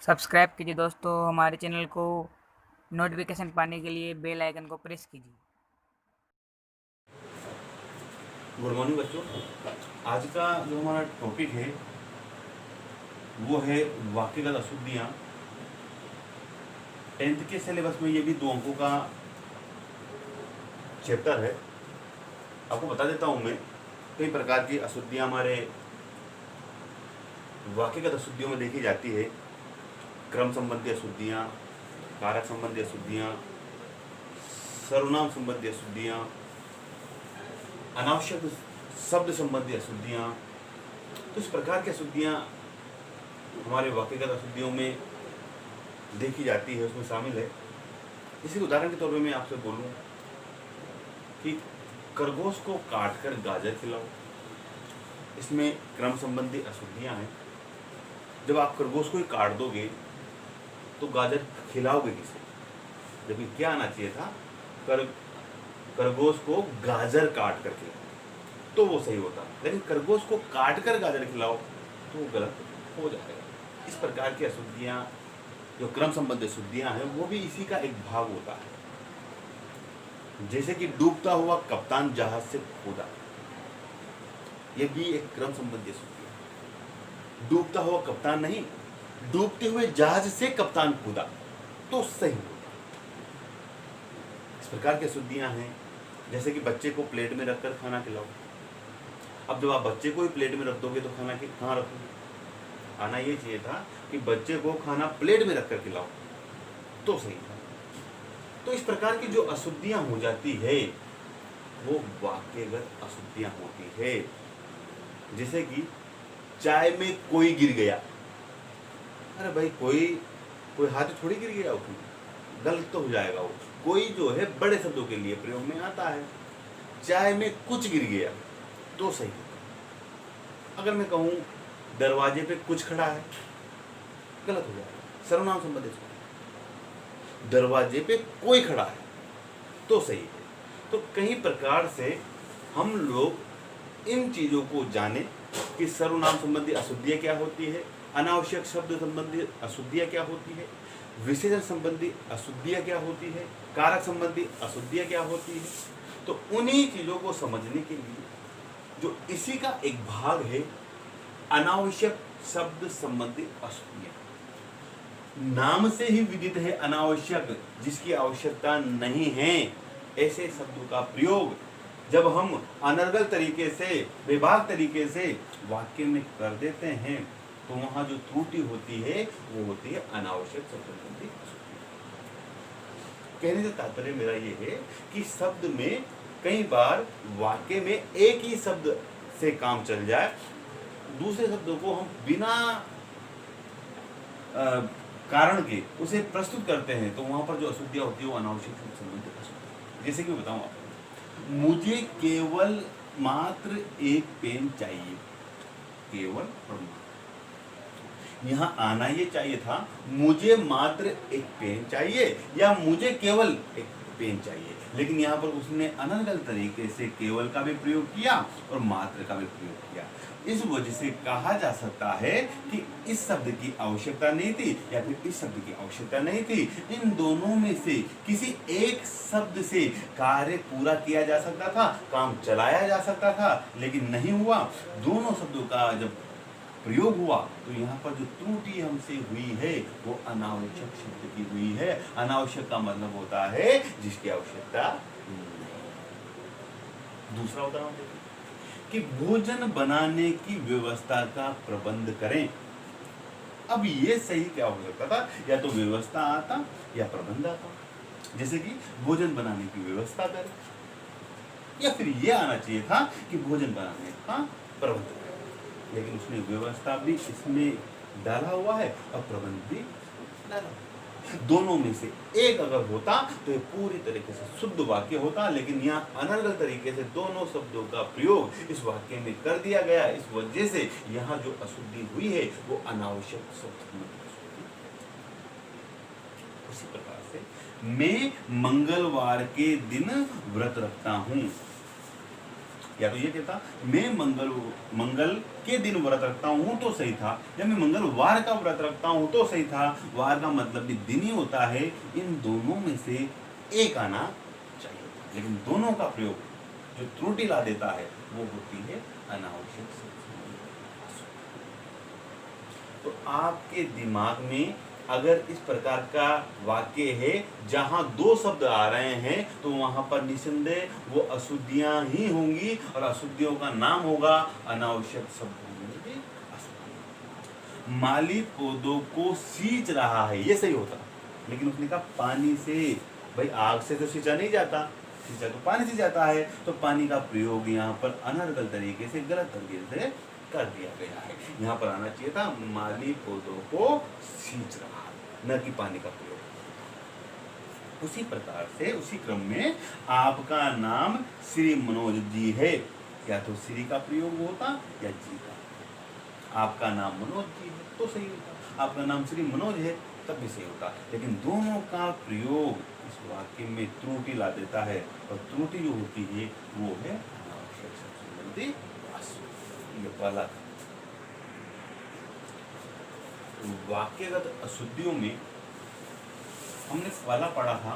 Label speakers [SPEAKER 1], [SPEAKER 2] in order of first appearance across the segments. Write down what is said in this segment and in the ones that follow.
[SPEAKER 1] Subscribe कीजिए दोस्तों हमारे चैनल को। नोटिफिकेशन पाने के लिए बेल आइकन को प्रेस कीजिए।
[SPEAKER 2] गुड मॉर्निंग बच्चों। आज का जो हमारा टॉपिक है वो है वाक्यगत अशुद्धियाँ। 10th के सिलेबस में ये भी 2 अंकों का चैप्टर है। आपको बता देता हूँ मैं, कई प्रकार की अशुद्धियाँ हमारे वाक्यगत अशुद्धियों में देखी जाती है। क्रम संबंधी अशुद्धियाँ, कारक संबंधी अशुद्धियाँ, सर्वनाम संबंधी अशुद्धियाँ, अनावश्यक शब्द संबंधी अशुद्धियाँ। तो इस प्रकार की अशुद्धियाँ हमारे वाक्यगत अशुद्धियों में देखी जाती है, उसमें शामिल है। इसी उदाहरण के तौर पे मैं आपसे बोलूं कि खरगोश को काटकर गाजर खिलाओ, इसमें क्रम संबंधी अशुद्धियाँ हैं। जब आप खरगोश को ही काट दोगे तो गाजर खिलाओगे किसे? जबकि क्या आना चाहिए था, खरगोश को गाजर काट कर खिलाओ तो वो सही होता, लेकिन खरगोश को काट कर गाजर खिलाओ तो वो गलत हो जाएगा। इस प्रकार की अशुद्धियाँ, जो क्रम संबंधी अशुद्धियाँ हैं, वो भी इसी का एक भाग होता है। जैसे कि डूबता हुआ कप्तान जहाज से कूदा, ये भी एक क्रम संबंधी अशुद्धि है। डूबता हुआ कप्तान नहीं, डूबते हुए जहाज से कप्तान कूदा तो सही होगा। इस प्रकार की अशुद्धियाँ हैं। जैसे कि बच्चे को प्लेट में रखकर खाना खिलाओ। अब जब आप बच्चे को ही प्लेट में रख दोगे तो खाना कहाँ रखोगे? आना ये चाहिए था कि बच्चे को खाना प्लेट में रखकर खिलाओ तो सही था। तो इस प्रकार की जो अशुद्धियां हो जाती है वो वाक्यगत अशुद्धियां होती है। जैसे कि चाय में कोई गिर गया। अरे भाई, कोई हाथ थोड़ी गिर गया, उसमें गलत तो हो जाएगा। वो कोई जो है बड़े शब्दों के लिए प्रयोग में आता है। चाय में कुछ गिर गया तो सही होगा। अगर मैं कहूं दरवाजे पे कुछ खड़ा है, गलत हो जाएगा, सर्वनाम संबंधी। दरवाजे पे कोई खड़ा है तो सही है। तो कई प्रकार से हम लोग इन चीजों को जाने कि सर्वनाम संबंधी अशुद्धियाँ क्या होती है, अनावश्यक शब्द संबंधी अशुद्धियाँ क्या होती है, विशेषण संबंधी अशुद्धियाँ क्या होती है, कारक संबंधी अशुद्धियाँ क्या होती है। तो उन्हीं चीजों को समझने के लिए जो इसी का एक भाग है, अनावश्यक शब्द संबंधी अशुद्धियाँ। नाम से ही विदित है अनावश्यक, जिसकी आवश्यकता नहीं है, ऐसे शब्दों का प्रयोग जब हम अनर्गल तरीके से, बेबाक तरीके से वाक्य में कर देते हैं तो वहां जो त्रुटि होती है वो होती है अनावश्यक शब्द संबंधी अशुद्धि। कहने का तात्पर्य मेरा ये है कि शब्द में कई बार वाक्य में एक ही शब्द से काम चल जाए, दूसरे शब्दों को हम बिना कारण के उसे प्रस्तुत करते हैं तो वहां पर जो अशुद्धियां होती है वो अनावश्यक शब्द संबंधी अशुद्धि। जैसे कि बताऊं आपको, मुझे केवल मात्र एक पेन चाहिए। केवल और मात्र, यहाँ आना ये चाहिए था मुझे मात्र एक पेन चाहिए या मुझे केवल एक पेन चाहिए, लेकिन यहाँ पर उसने अनर्गल तरीके से केवल का भी प्रयोग किया और मात्र का भी प्रयोग किया। इस वजह से कहा जा सकता है कि इस शब्द की आवश्यकता नहीं थी या फिर इस शब्द की आवश्यकता नहीं थी। इन दोनों में से किसी एक शब्द से कार्य पूरा किया जा सकता था, काम चलाया जा सकता था, लेकिन नहीं हुआ। दोनों शब्दों का जब प्रयोग हुआ तो यहाँ पर जो त्रुटि हमसे हुई है वो अनावश्यक शब्द की हुई है। अनावश्यक का मतलब होता है जिसकी आवश्यकता नहीं। दूसरा उदाहरण देखिए कि भोजन बनाने की व्यवस्था का प्रबंध करें। अब ये सही क्या हो सकता था, या तो व्यवस्था आता या प्रबंध आता। जैसे कि भोजन बनाने की व्यवस्था करें, या फिर ये आना चाहिए था कि भोजन बनाने का प्रबंध करें, लेकिन उसने व्यवस्था भी इसमें डाला हुआ है और प्रबंध भी डाला हुआ है। दोनों में से एक अगर होता तो ये पूरी तरीके से शुद्ध वाक्य होता, लेकिन यहाँ अनर्गल तरीके से दोनों शब्दों का प्रयोग इस वाक्य में कर दिया गया। इस वजह से यहाँ जो अशुद्धि हुई है वो अनावश्यक शब्द। उसी प्रकार से मैं मंगलवार के दिन व्रत रखता हूँ। या तो ये कहता मैं मंगल के दिन व्रत रखता हूँ तो सही था, या मैं मंगलवार का व्रत रखता हूँ तो सही था। वार का मतलब भी दिन ही होता है। इन दोनों में से एक आना चाहिए, लेकिन दोनों का प्रयोग जो त्रुटि ला देता है वो होती है अनावश्यक शब्द। तो आपके दिमाग में अगर इस प्रकार का वाक्य है जहां दो शब्द आ रहे हैं तो वहां पर निसंदेह वो अशुद्धियां ही होंगी और अशुद्धियों का नाम होगा अनावश्यक शब्द होंगे अशुद्धि। माली पौधों को सींच रहा है, ये सही होता, लेकिन उसने कहा पानी से। भाई आग से तो सींचा नहीं जाता, सींचा तो पानी से जाता है। तो पानी का प्रयोग यहाँ पर अनर्गल तरीके से, गलत तरीके से कर दिया गया है। यहाँ पर आना चाहिए था माली पौधों को सींच रहा है, न कि पानी का प्रयोग। उसी प्रकार से उसी क्रम में आपका नाम श्री मनोज जी है, या तो श्री का प्रयोग होता या जी का। आपका नाम मनोज जी है तो सही होता, आपका नाम श्री मनोज है तब भी सही होता, लेकिन दोनों का प्रयोग इस वाक्य में त्रुटि ला देता है, और त्रुटि जो होती है वो है अनावश्यक शब्द संबंधी। ये पहला था। वाक्यगत अशुद्धियों में हमने पहला पढ़ा था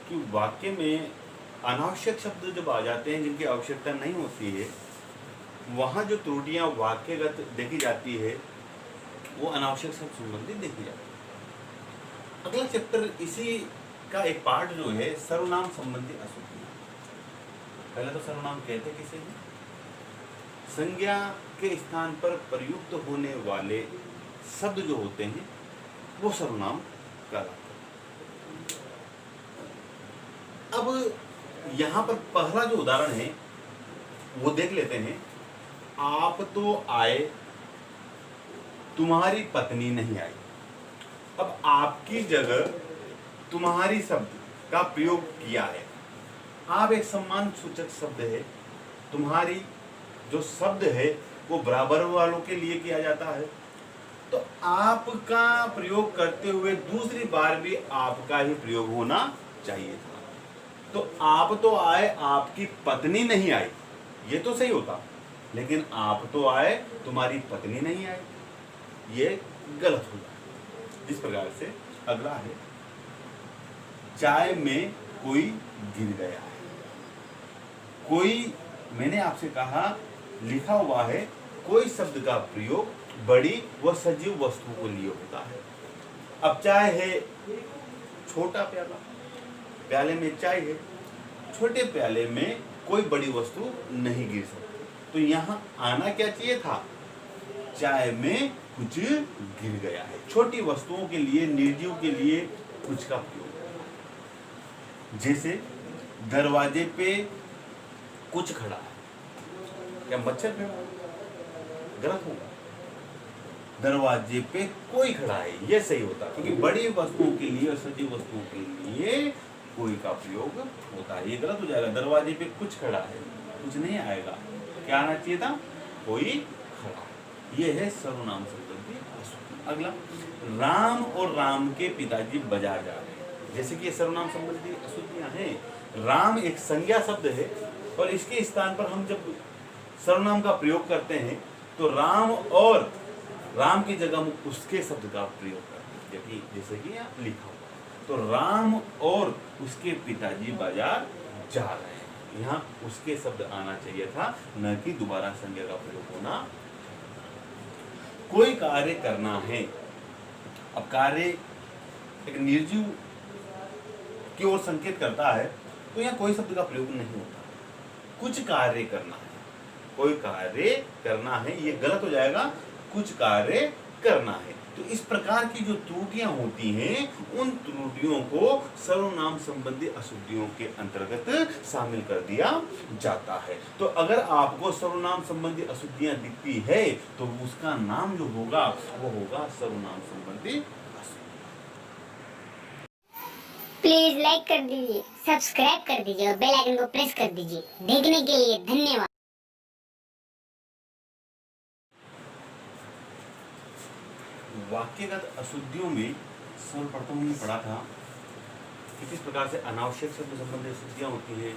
[SPEAKER 2] कि वाक्य में अनावश्यक शब्द जब आ जाते हैं जिनकी आवश्यकता नहीं होती है, वहाँ जो त्रुटियां वाक्यगत देखी जाती है वो अनावश्यक शब्द संबंधी देखी जाती है। अगला चैप्टर इसी का एक पार्ट जो है सर्वनाम संबंधी अशुद्धि। पहले तो सर्वनाम कहते किसे हैं? संज्ञा के स्थान पर प्रयुक्त होने वाले शब्द जो होते हैं वो सर्वनाम कहलाते हैं। अब यहाँ पर पहला जो उदाहरण है वो देख लेते हैं। आप तो आए, तुम्हारी पत्नी नहीं आई। अब आपकी जगह तुम्हारी शब्द का प्रयोग किया है। आप एक सम्मान सूचक शब्द है, तुम्हारी जो शब्द है वो बराबर वालों के लिए किया जाता है। तो आपका प्रयोग करते हुए दूसरी बार भी आपका ही प्रयोग होना चाहिए था। तो आप तो आए, आपकी पत्नी नहीं आई, ये तो सही होता, लेकिन आप तो आए, तुम्हारी पत्नी नहीं आई, ये गलत हो जाए। इस प्रकार से अगला है चाय में कोई गिर गया है। कोई, मैंने आपसे कहा लिखा हुआ है कोई शब्द का प्रयोग बड़ी व सजीव वस्तु को लिए होता है। अब चाय है, छोटा प्याला, प्याले में चाय है, छोटे प्याले में कोई बड़ी वस्तु नहीं गिर सकती। तो यहाँ आना क्या चाहिए था? चाय में कुछ गिर गया है। छोटी वस्तुओं के लिए, निर्जीव के लिए कुछ का प्रयोग। जैसे दरवाजे पे कुछ खड़ा है, या मच्छर पे गलत होगा। दरवाजे पे कोई खड़ा है, ये सही होता, क्योंकि बड़ी वस्तुओं के लिए और सजीव वस्तुओं के लिए कोई का प्रयोग होता है। ये गलत हो जाएगा। दरवाजे पे कुछ खड़ा है, कुछ नहीं आएगा, क्या आना चाहिए था? कोई खड़ा। ये है सर्वनाम संबंधी अशुद्धि। अगला, राम और राम के पिताजी बाजार जा रहे हैं। जैसे कि ये सर्वनाम संबंधी अशुद्धियां हैं। राम एक संज्ञा शब्द है और इसके स्थान पर हम जब सर्वनाम का प्रयोग करते हैं तो राम और राम की जगह हम उसके शब्द का प्रयोग करते हैं, जैसे कि यहाँ लिखा हुआ है। तो राम और उसके पिताजी बाजार जा रहे हैं, यहाँ उसके शब्द आना चाहिए था, न कि दोबारा संज्ञा का प्रयोग होना। कोई कार्य करना है। अब कार्य एक निर्जीव की ओर संकेत करता है, तो यहाँ कोई शब्द का प्रयोग नहीं होता। कुछ कार्य करना है, कोई कार्य करना है, ये गलत हो जाएगा। कुछ कार्य करना है। तो इस प्रकार की जो त्रुटियां होती हैं, उन त्रुटियों को सर्वनाम संबंधी अशुद्धियों के अंतर्गत शामिल कर दिया जाता है। तो अगर आपको सर्वनाम संबंधी अशुद्धियां दिखती है तो उसका नाम जो होगा वो होगा सर्वनाम संबंधी अशुद्धि।
[SPEAKER 3] प्लीज लाइक कर दीजिए, सब्सक्राइब कर दीजिए और बेल आइकन को प्रेस कर दीजिए। देखने के लिए धन्यवाद।
[SPEAKER 2] वाक्यगत अशुद्धियों में सर्वप्रथम हमने पढ़ा था कि किस प्रकार से अनावश्यक शब्द संबंधी अशुद्धियां होती है,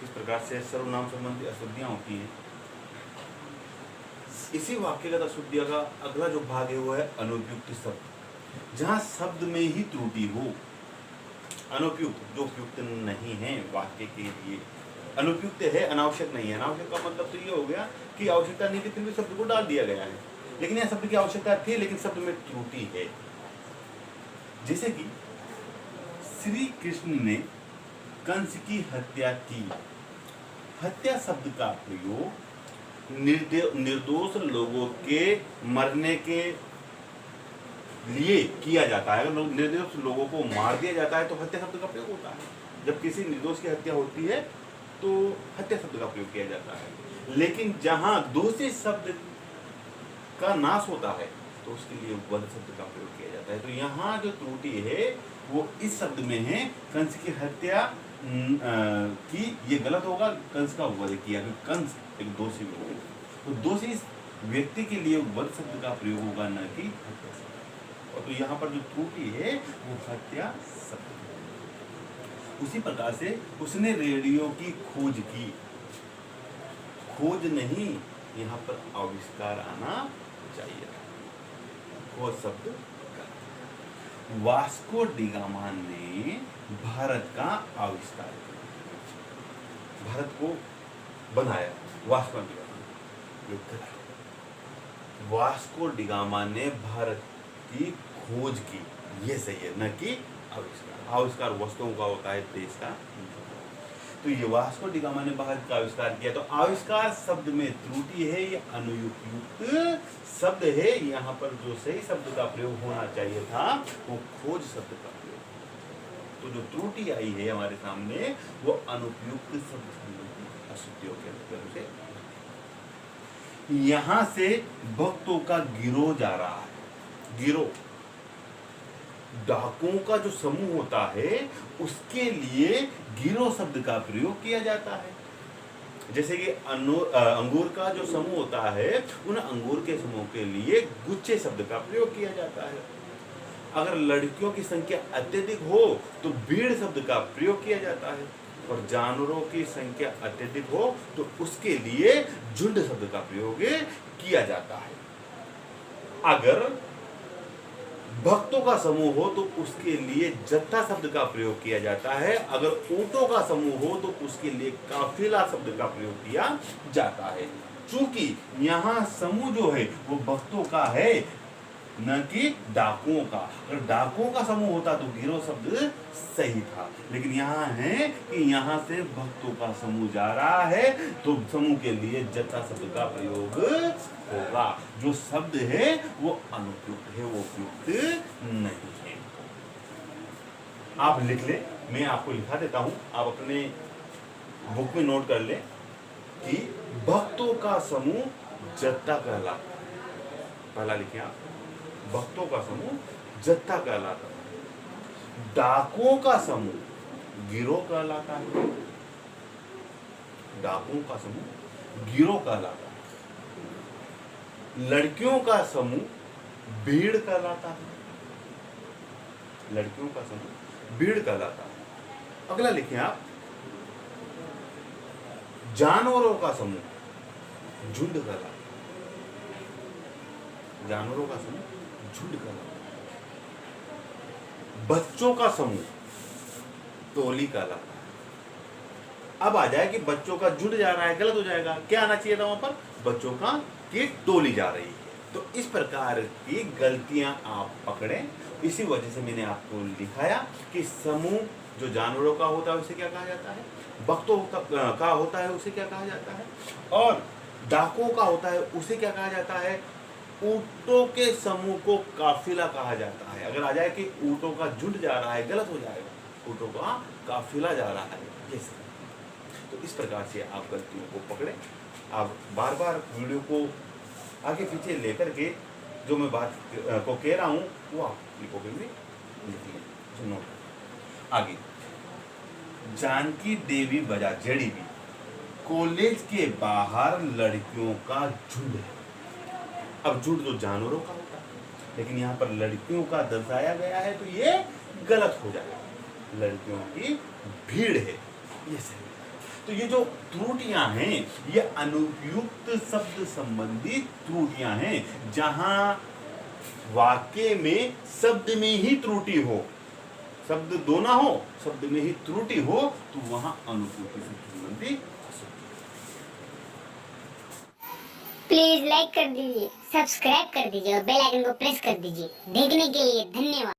[SPEAKER 2] किस प्रकार से सर्वनाम संबंधी अशुद्धियां होती हैं। इसी वाक्यगत अशुद्धियां का अगला जो भाग है वो है अनुपयुक्त शब्द, जहां शब्द में ही त्रुटि हो। अनुपयुक्त जो उपयुक्त नहीं है वाक्य के लिए, अनुपयुक्त है अनावश्यक नहीं है। अनावश्यक का मतलब तो ये हो गया कि आवश्यकता नहीं थी फिर भी शब्द को डाल दिया गया है, लेकिन यह शब्द की आवश्यकता थी लेकिन शब्द में त्रुटि है। जैसे कि श्री कृष्ण ने कंस की हत्या की। हत्या शब्द का प्रयोग निर्दोष लोगों के मरने के लिए किया जाता है। अगर निर्दोष लोगों को मार दिया जाता है तो हत्या शब्द का प्रयोग होता है। जब किसी निर्दोष की हत्या होती है तो हत्या शब्द का प्रयोग किया जाता है। लेकिन जहां दोषी शब्द का नाश होता है तो उसके लिए वध शब्द का प्रयोग किया जाता है। तो यहाँ जो त्रुटि है वो इस शब्द में है, कंस की हत्या की, ये गलत होगा, कंस का वध किया। कंस एक दोषी व्यक्ति, तो दोषी व्यक्ति के लिए वध शब्द का प्रयोग होगा, न कि हत्या शब्द। और तो यहाँ पर जो त्रुटि है वो हत्या शब्द। उसी प्रकार से उसने रेडियो की खोज की। खोज नहीं, यहाँ पर आविष्कार आना चाहिए। खोज शब्द वास्को डिगामा ने भारत का आविष्कार किया, भारत को बनाया। वास्को डिगामा, वास्को डिगामा ने भारत की खोज की, ये सही है, न कि आविष्कार। आविष्कार वस्तुओं का होता है, देश का। तो ये वास्को डिगामा ने भारत का आविष्कार किया। तो आविष्कार शब्द में त्रुटि है, ये अनुपयुक्त शब्द है। यहाँ पर जो सही शब्द का प्रयोग होना चाहिए था वो खोज शब्द का प्रयोग। तो जो त्रुटि आई है हमारे सामने वो अनुपयुक्त शब्द संबंधी अशुद्धियों के वजह से। यहां से भक्तों का गिरोह जा रहा है। गिरोह डाकुओं का जो समूह होता है उसके लिए गिरोह शब्द का प्रयोग किया जाता है। जैसे कि अंगूर का जो समूह होता है उन अंगूर के समूह के लिए गुच्छे शब्द का प्रयोग किया जाता है। अगर लड़कियों की संख्या अत्यधिक हो तो भीड़ शब्द का प्रयोग किया जाता है, और जानवरों की संख्या अत्यधिक हो तो उसके लिए झुंड शब्द का प्रयोग किया जाता है। अगर भक्तों का समूह हो तो उसके लिए जत्था शब्द का प्रयोग किया जाता है। अगर ऊंटों का समूह हो तो उसके लिए काफिला शब्द का प्रयोग किया जाता है। चूंकि यहाँ समूह जो है वो भक्तों का है, न कि डाकुओं का। अगर डाकुओं का समूह होता तो गिरोह शब्द सही था, लेकिन यहाँ है कि यहाँ से भक्तों का समूह जा रहा है तो समूह के लिए जत्था शब्द का प्रयोग होगा। जो शब्द है वो अनुपयुक्त है, वो उपयुक्त नहीं है। आप लिख ले, मैं आपको लिखा देता हूं, आप अपने बुक में नोट कर ले कि भक्तों का समूह जत्था कहलाता है। पहला लिखिए आप, भक्तों का समूह जत्था कहलाता है। डाकुओं का समूह गिरोह कहलाता है। डाकुओं का समूह गिरोह कहलाता है। लड़कियों का समूह भीड़ कहलाता है। लड़कियों का समूह भीड़ कहलाता है। अगला लिखें आप, जानवरों का समूह झुंड कहलाता है। जानवरों का समूह झुंड कहलाता है। बच्चों का समूह टोली कहलाता है। अब आ जाए कि बच्चों का झुंड जा रहा है, गलत हो जाएगा। क्या आना चाहिए था वहां पर? बच्चों का की टोली जा रही है। तो इस प्रकार की गलतियां आप पकड़ें। इसी वजह से मैंने आपको दिखाया कि समूह जो जानवरों का होता है उसे क्या कहा जाता है, भक्तों का होता है उसे क्या कहा जाता है, और डाकुओं का होता है उसे क्या कहा जाता है, ऊंटों के समूह को काफिला कहा जाता है। अगर आ जाए कि ऊंटों का झुंड जा रहा है, गलत हो जाएगा। ऊंटों का काफिला जा रहा है, ये सही। तो इस प्रकार से आप गलतियों को पकड़ें। आप बार बार वीडियो को आगे पीछे लेकर के जो मैं बात को कह रहा हूँ वो आप लिखोगे में लिखिए। सुनो आगे, जानकी देवी बाजार जेडीबी कॉलेज के बाहर लड़कियों का झुंड है। अब झुंड तो जानवरों का होता है, लेकिन यहाँ पर लड़कियों का दर्शाया गया है तो ये गलत हो जाएगा। लड़कियों की भीड़ है, ये सही। तो ये जो त्रुटियां हैं ये अनुपयुक्त शब्द संबंधी त्रुटियां हैं, जहां वाक्य में शब्द में ही त्रुटि हो, शब्द दो ना हो, शब्द में ही त्रुटि हो, तो वहां अनुपयुक्त शब्द संबंधी
[SPEAKER 3] प्लीज लाइक कर दीजिए, सब्सक्राइब कर दीजिए और बेल आइकन को प्रेस कर दीजिए। देखने के लिए धन्यवाद।